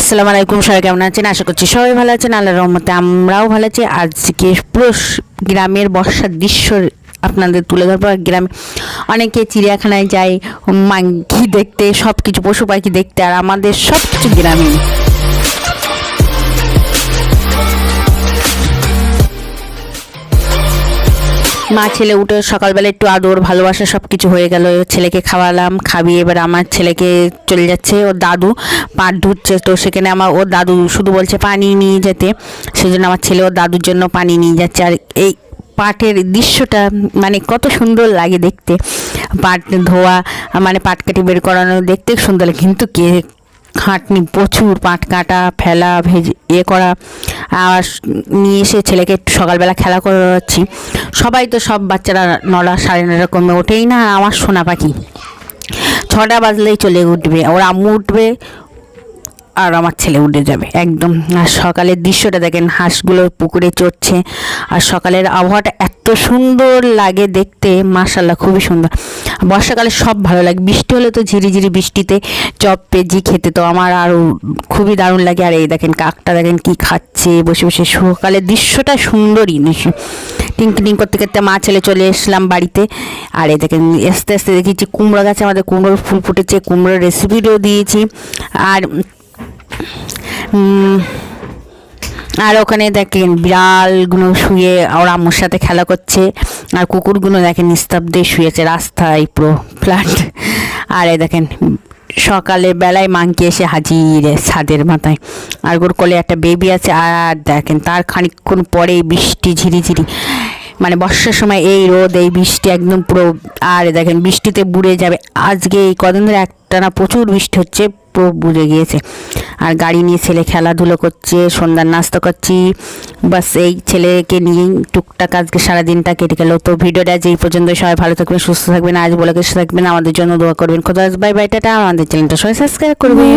আসসালামু আলাইকুম, সবাই কেমন আছেন? আশা করছি সবাই ভালো আছেন। আল্লাহর রহমতে আমরাও ভালো আছি। আজকে পুরো গ্রামের বর্ষার দৃশ্য আপনাদের তুলে ধরবো। গ্রামে অনেকে চিড়িয়াখানায় যায় মাঙ্কি দেখতে, সব কিছু পশু পাখি দেখতে, আর আমাদের সব কিছু গ্রামে। মা ছেলে উঠে সকালবেলা একটু আদর ভালোবাসা সব কিছু হয়ে গেল। ছেলেকে খাওয়ালাম, খাবিয়ে এবার আমার ছেলেকে চলে যাচ্ছে ওর দাদু পাট ধুচ্ছে। তো সেখানে ওর দাদু শুধু বলছে পানি নিয়ে যেতে, সেজন্য আমার ছেলে ওর দাদুর জন্য পানি নিয়ে যাচ্ছে। আর এই পাটের দৃশ্যটা মানে কত সুন্দর লাগে দেখতে, পাট ধোয়া মানে পাট কাটি বের করানো দেখতে সুন্দর লাগে, কিন্তু কে খাটনি প্রচুর, পাট কাটা ফেলা ভেজে করা। আর নিয়ে এসে ছেলেকে একটু সকালবেলা খেলা করাচ্ছি। সবাই তো সব বাচ্চারা 9টা 9:30 কমে ওঠেই না। আমার সোনা পাখি 6টা বাজলেই চলে উঠবে, ওর আম্মু উঠবে আর আমার ছেলে উঠে যাবে একদম। আর সকালের দৃশ্যটা দেখেন, হাঁসগুলো পুকুরে চড়ছে। আর সকালের আবহাওয়াটা এত সুন্দর লাগে দেখতে, মাশাআল্লাহ খুবই সুন্দর। বর্ষাকালে সব ভালো লাগে, বৃষ্টি হলে তো ঝিরিঝিরি বৃষ্টিতে চপ পেঁজি খেতে তো আমার আরও খুবই দারুণ লাগে। আর এই দেখেন কাকটা দেখেন কি খাচ্ছে বসে বসে। সকালের দৃশ্যটা সুন্দরই টিঙ্কি টিং করতে করতে মা ছেলে চলে এসলাম বাড়িতে। আর এই দেখেন আস্তে আস্তে দেখেছি কুমড়ো গাছে আমাদের কুমড়োর ফুল ফুটেছে, কুমড়োর রেসিপিও দিয়েছি। আর ওখানে দেখেন বিড়ালগুলো শুয়ে ওর আম্মুর সাথে খেলা করছে, আর কুকুরগুলো দেখেন নিস্তব্ধে শুয়েছে রাস্তায় পুরো ফ্ল্যাট। আর এই দেখেন সকালের বেলায় মাংকি এসে হাজির ছাদের মাথায়, আর ওর কোলে একটা বেবি আছে। আর দেখেন তার খানিকক্ষণ পরেই বৃষ্টি ঝিরিঝিরি, মানে বর্ষার সময় এই রোদ এই বৃষ্টি একদম পুরো। আর দেখেন বৃষ্টিতে বুড়ে যাবে। আজকে এই কদিন ধরে একটানা প্রচুর বৃষ্টি হচ্ছে, পুরো বুড়ে গিয়েছে। আর গাড়ি নিয়ে ছেলে খেলাধুলো করছে, সন্ধ্যার নাস্তা করছি। বাস এই ছেলেকে নিয়েই টুকটাক আজকে সারাদিনটা কেটে গেল। তো ভিডিওটা আজ এই পর্যন্ত। সবাই ভালো থাকবেন, সুস্থ থাকবেন, আজ বলে কিছু থাকবেন, আমাদের জন্য দোয়া করবেন। খোদা হাফেজ, বাই বাই, টাটা। আমাদের চ্যানেলটা সবাই সাবস্ক্রাইব করবেন।